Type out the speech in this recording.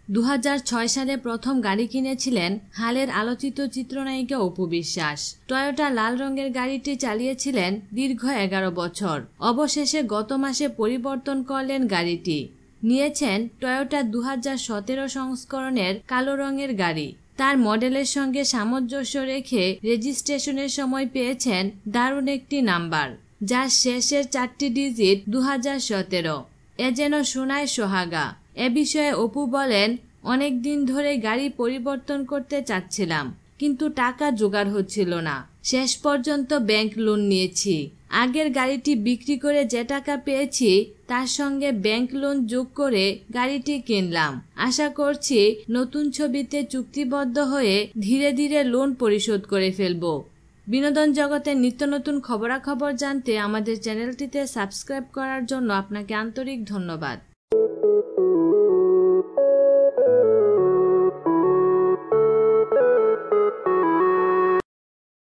2006 সালে প্রথম গাড়ি কিনেছিলেন হালের আলোচিত চিত্রনায়িকা অপু বিশ্বাস। টয়োটা লাল রঙের গাড়িটি চালিয়েছিলেন দীর্ঘ 11 বছর। অবশেষে গত মাসে পরিবর্তন করলেন গাড়িটি। নিয়েছেন টয়োটা 2017 সংস্করণের কালো রঙের গাড়ি। তার মডেলের সঙ্গে সামঞ্জস্য রেখে রেজিস্ট্রেশনের সময় পেয়েছেন দারুণ একটি নাম্বার, যার শেষের 4টি ডিজিট 2017। এ যেন সোনায় সোহাগা। এ বিষয়ে অপু বলেন, অনেক দিন ধরে গাড়ি পরিবর্তন করতে চাচ্ছিলাম, কিন্তু টাকা জোগাড় হচ্ছিল না। শেষ পর্যন্ত ব্যাংক লোন নিয়েছি। আগের গাড়িটি বিক্রি করে যে টাকা পেয়েছি তার সঙ্গে ব্যাংক লোন যোগ করে গাড়িটি কিনলাম। আশা করছি নতুন ছবিতে চুক্তিবদ্ধ হয়ে ধীরে ধীরে লোন পরিশোধ করে ফেলব। বিনোদন জগতের নিত্য নতুন খবরাখবর জানতে আমাদের চ্যানেলটিতে সাবস্ক্রাইব করার জন্য আপনাকে আন্তরিক ধন্যবাদ।